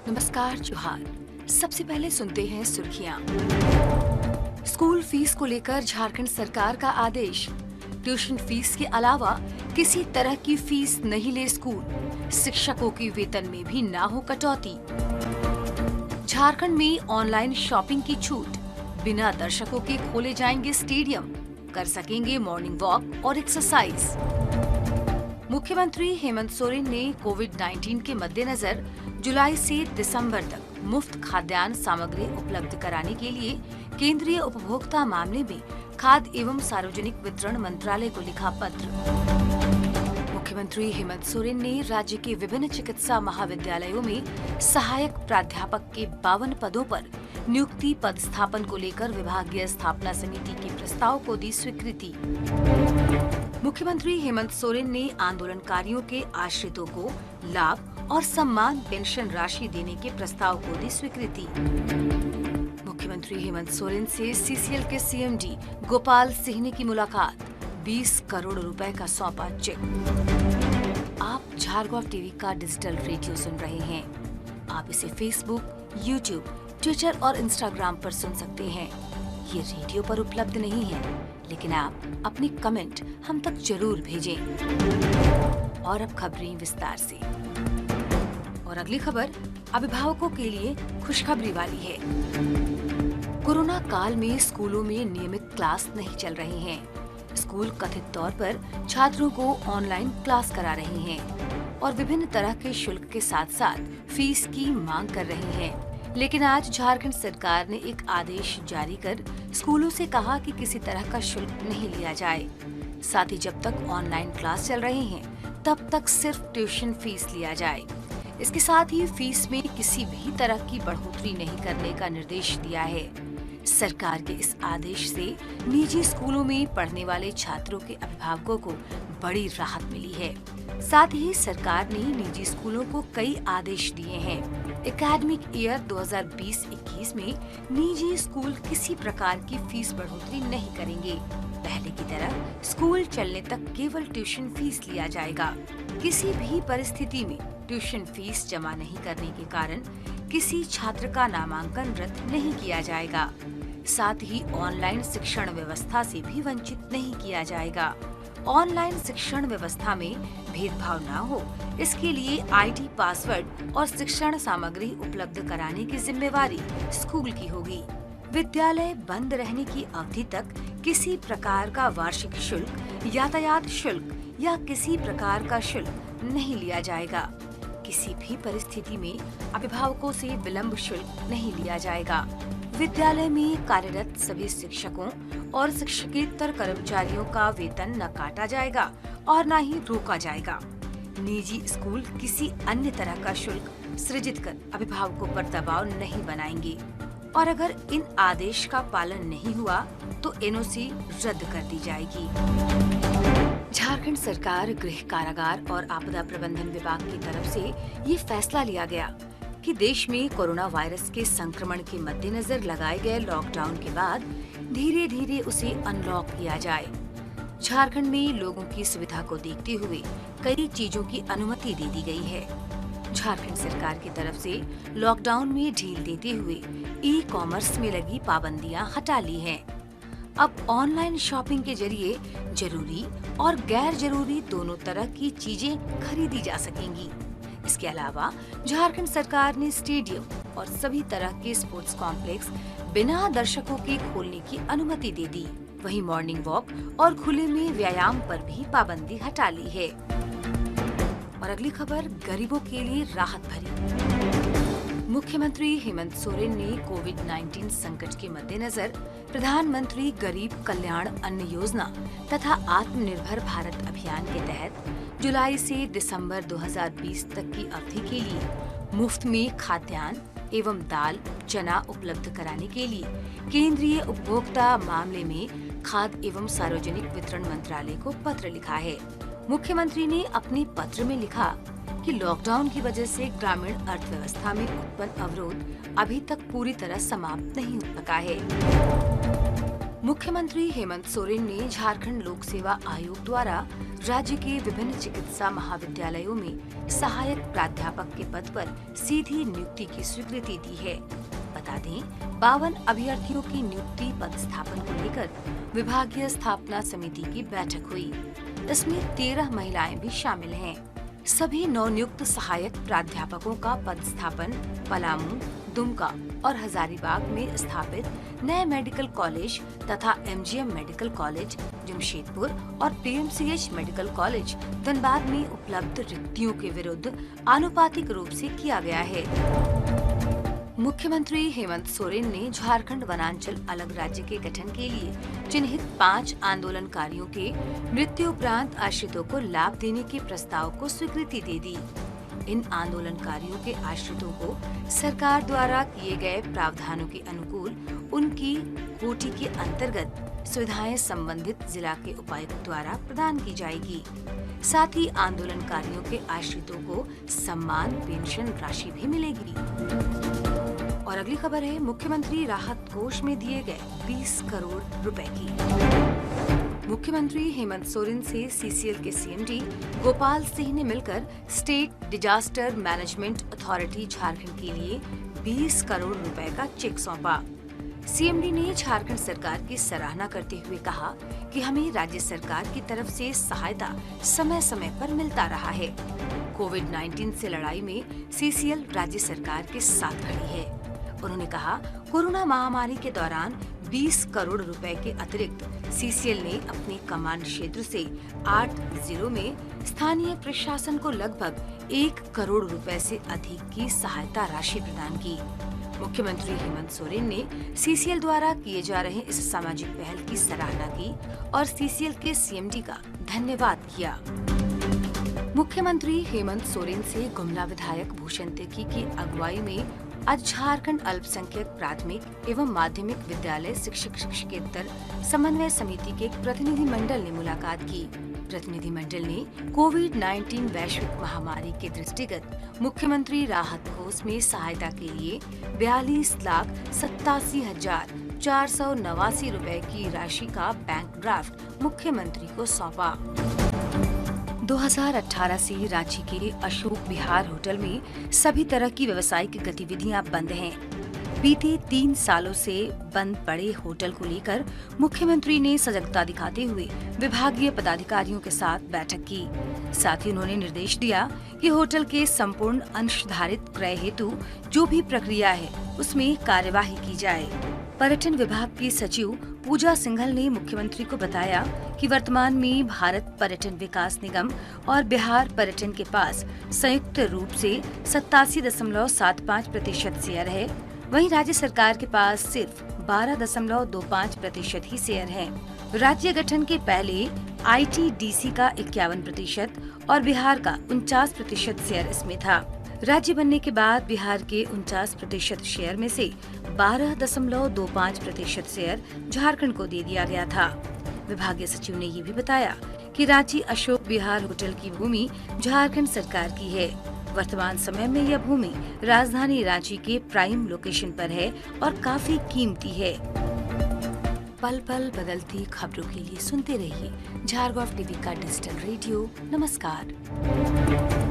नमस्कार, जोहार। सबसे पहले सुनते हैं सुर्खियां। स्कूल फीस को लेकर झारखंड सरकार का आदेश। ट्यूशन फीस के अलावा किसी तरह की फीस नहीं ले स्कूल। शिक्षकों की वेतन में भी ना हो कटौती। झारखंड में ऑनलाइन शॉपिंग की छूट। बिना दर्शकों के खोले जाएंगे स्टेडियम। कर सकेंगे मॉर्निंग वॉक और एक्सरसाइज। मुख्यमंत्री हेमंत सोरेन ने कोविड-19 के मद्देनजर जुलाई से दिसंबर तक मुफ्त खाद्यान्न सामग्री उपलब्ध कराने के लिए केंद्रीय उपभोक्ता मामले में खाद्य एवं सार्वजनिक वितरण मंत्रालय को लिखा पत्र। मुख्यमंत्री हेमंत सोरेन ने राज्य के विभिन्न चिकित्सा महाविद्यालयों में सहायक प्राध्यापक के 52 पदों पर नियुक्ति पदस्थापन को लेकर विभागीय स्थापना समिति के प्रस्ताव को दी स्वीकृति। मुख्यमंत्री हेमंत सोरेन ने आंदोलनकारियों के आश्रितों को लाभ और सम्मान पेंशन राशि देने के प्रस्ताव को दी स्वीकृति। मुख्यमंत्री हेमंत सोरेन से सीसीएल के सीएमडी गोपाल सिंह की मुलाकात। 20 करोड़ रुपए का सौंपा चेक। आप झारखंड टीवी का डिजिटल रेडियो सुन रहे हैं। आप इसे फेसबुक, यूट्यूब, ट्विटर और इंस्टाग्राम पर सुन सकते हैं। ये रेडियो पर उपलब्ध नहीं है, लेकिन आप अपनी कमेंट हम तक जरूर भेजें। और अब खबरें विस्तार से। और अगली खबर अभिभावकों के लिए खुशखबरी वाली है। कोरोना काल में स्कूलों में नियमित क्लास नहीं चल रही हैं। स्कूल कथित तौर पर छात्रों को ऑनलाइन क्लास करा रहे हैं और विभिन्न तरह के शुल्क के साथ साथ फीस की मांग कर रहे हैं। लेकिन आज झारखंड सरकार ने एक आदेश जारी कर स्कूलों से कहा कि किसी तरह का शुल्क नहीं लिया जाए। साथ ही जब तक ऑनलाइन क्लास चल रहे हैं तब तक सिर्फ ट्यूशन फीस लिया जाए। इसके साथ ही फीस में किसी भी तरह की बढ़ोतरी नहीं करने का निर्देश दिया है। सरकार के इस आदेश से निजी स्कूलों में पढ़ने वाले छात्रों के अभिभावकों को बड़ी राहत मिली है। साथ ही सरकार ने निजी स्कूलों को कई आदेश दिए हैं। एकेडमिक ईयर 2020-21 में निजी स्कूल किसी प्रकार की फीस बढ़ोतरी नहीं करेंगे। पहले की तरह स्कूल चलने तक केवल ट्यूशन फीस लिया जाएगा। किसी भी परिस्थिति में ट्यूशन फीस जमा नहीं करने के कारण किसी छात्र का नामांकन रद्द नहीं किया जाएगा। साथ ही ऑनलाइन शिक्षण व्यवस्था से भी वंचित नहीं किया जाएगा। ऑनलाइन शिक्षण व्यवस्था में भेदभाव न हो, इसके लिए आईडी पासवर्ड और शिक्षण सामग्री उपलब्ध कराने की जिम्मेवारी स्कूल की होगी। विद्यालय बंद रहने की अवधि तक किसी प्रकार का वार्षिक शुल्क, यातायात शुल्क या किसी प्रकार का शुल्क नहीं लिया जाएगा। किसी भी परिस्थिति में अभिभावकों से विलंब शुल्क नहीं लिया जाएगा। विद्यालय में कार्यरत सभी शिक्षकों और शिक्षकेतर कर्मचारियों का वेतन न काटा जाएगा और न ही रोका जाएगा। निजी स्कूल किसी अन्य तरह का शुल्क सृजित कर अभिभावकों पर दबाव नहीं बनाएंगे और अगर इन आदेश का पालन नहीं हुआ तो एनओसी रद्द कर दी जाएगी। झारखंड सरकार, गृह कारागार और आपदा प्रबंधन विभाग की तरफ से ये फैसला लिया गया कि देश में कोरोना वायरस के संक्रमण के मद्देनजर लगाए गए लॉकडाउन के बाद धीरे धीरे उसे अनलॉक किया जाए। झारखंड में लोगों की सुविधा को देखते हुए कई चीजों की अनुमति दे दी गई है। झारखंड सरकार की तरफ से लॉकडाउन में ढील देते हुए ई कॉमर्स में लगी पाबंदियां हटा ली हैं। अब ऑनलाइन शॉपिंग के जरिए जरूरी और गैर जरूरी दोनों तरह की चीजें खरीदी जा सकेंगी। इसके अलावा झारखंड सरकार ने स्टेडियम और सभी तरह के स्पोर्ट्स कॉम्प्लेक्स बिना दर्शकों के खोलने की अनुमति दे दी। वहीं मॉर्निंग वॉक और खुले में व्यायाम पर भी पाबंदी हटा ली है। और अगली खबर गरीबों के लिए राहत भरी। मुख्यमंत्री हेमंत सोरेन ने कोविड-19 संकट के मद्देनजर प्रधानमंत्री गरीब कल्याण अन्न योजना तथा आत्मनिर्भर भारत अभियान के तहत जुलाई से दिसंबर 2020 तक की अवधि के लिए मुफ्त में खाद्यान्न एवं दाल, चना उपलब्ध कराने के लिए केंद्रीय उपभोक्ता मामले में खाद्य एवं सार्वजनिक वितरण मंत्रालय को पत्र लिखा है। मुख्यमंत्री ने अपने पत्र में लिखा कि लॉकडाउन की वजह से ग्रामीण अर्थव्यवस्था में उत्पन्न अवरोध अभी तक पूरी तरह समाप्त नहीं हो सका है। मुख्यमंत्री हेमंत सोरेन ने झारखंड लोक सेवा आयोग द्वारा राज्य के विभिन्न चिकित्सा महाविद्यालयों में सहायक प्राध्यापक के पद पर सीधी नियुक्ति की स्वीकृति दी है। बता दें, 52 अभ्यर्थियों की नियुक्ति पदस्थापन को लेकर विभागीय स्थापना समिति की बैठक हुई। इसमें 13 महिलाएं भी शामिल हैं। सभी नवनियुक्त सहायक प्राध्यापकों का पदस्थापन पलामू, दुमका और हजारीबाग में स्थापित नए मेडिकल कॉलेज तथा एमजीएम मेडिकल कॉलेज जमशेदपुर और पीएमसीएच मेडिकल कॉलेज धनबाद में उपलब्ध रिक्तियों के विरुद्ध आनुपातिक रूप से किया गया है। मुख्यमंत्री हेमंत सोरेन ने झारखंड वनांचल अलग राज्य के गठन के लिए चिन्हित 5 आंदोलनकारियों के मृत्यु उपरांत आश्रितों को लाभ देने के प्रस्ताव को स्वीकृति दे दी। इन आंदोलनकारियों के आश्रितों को सरकार द्वारा किए गए प्रावधानों के अनुकूल उनकी कोटि के अंतर्गत सुविधाएं संबंधित जिला के उपायुक्त द्वारा प्रदान की जाएगी। साथ ही आंदोलनकारियों के आश्रितों को सम्मान पेंशन राशि भी मिलेगी। और अगली खबर है, मुख्यमंत्री राहत कोष में दिए गए 20 करोड़ रुपए की। मुख्यमंत्री हेमंत सोरेन से सीसीएल के सीएमडी गोपाल सिंह ने मिलकर state disaster management authority Jharkhand के लिए 20 करोड़ रुपए का चेक सौंपा। सीएमडी ने झारखंड सरकार की सराहना करते हुए कहा कि हमें राज्य सरकार की तरफ से सहायता समय समय पर मिलता रहा है। कोविड-19 से लड़ाई में सीसीएल राज्य सरकार के साथ खड़ी है। उन्होंने कहा, कोरोना महामारी के दौरान 20 करोड़ रुपए के अतिरिक्त सीसीएल ने अपने कमांड क्षेत्र से 8 जिलों में स्थानीय प्रशासन को लगभग 1 करोड़ रुपए से अधिक की सहायता राशि प्रदान की। मुख्यमंत्री हेमंत सोरेन ने सीसीएल द्वारा किए जा रहे इस सामाजिक पहल की सराहना की और सीसीएल के सीएमडी का धन्यवाद किया। मुख्यमंत्री हेमंत सोरेन से गुमला विधायक भूषण तिर्की की अगुवाई में आज झारखंड अल्पसंख्यक प्राथमिक एवं माध्यमिक विद्यालय शिक्षक शिक्षकेतर समन्वय समिति के एक प्रतिनिधि मंडल ने मुलाकात की। प्रतिनिधि मंडल ने कोविड-19 वैश्विक महामारी के दृष्टिगत मुख्यमंत्री राहत कोष में सहायता के लिए 42,87,489 रुपए की राशि का बैंक ड्राफ्ट मुख्यमंत्री को सौंपा। 2018 से रांची के अशोक विहार होटल में सभी तरह की व्यावसायिक गतिविधियां बंद हैं। बीते 3 सालों से बंद पड़े होटल को लेकर मुख्यमंत्री ने सजगता दिखाते हुए विभागीय पदाधिकारियों के साथ बैठक की। साथ ही उन्होंने निर्देश दिया कि होटल के संपूर्ण अंशधारित क्रय हेतु जो भी प्रक्रिया है उसमें कार्यवाही की जाए। पर्यटन विभाग की सचिव पूजा सिंघल ने मुख्यमंत्री को बताया कि वर्तमान में भारत पर्यटन विकास निगम और बिहार पर्यटन के पास संयुक्त रूप से 87.75% शेयर है। वहीं राज्य सरकार के पास सिर्फ 12.25% ही शेयर है। राज्य गठन के पहले आईटीडीसी का 51% और बिहार का 49% शेयर इसमें था। राज्य बनने के बाद बिहार के 49% शेयर में से 12.25% शेयर झारखंड को दे दिया गया था। विभागीय सचिव ने ये भी बताया कि रांची अशोक विहार होटल की भूमि झारखंड सरकार की है। वर्तमान समय में यह भूमि राजधानी रांची के प्राइम लोकेशन पर है और काफी कीमती है। पल पल बदलती खबरों के लिए सुनते रहिए झारखंड टीवी का डिजिटल रेडियो। नमस्कार।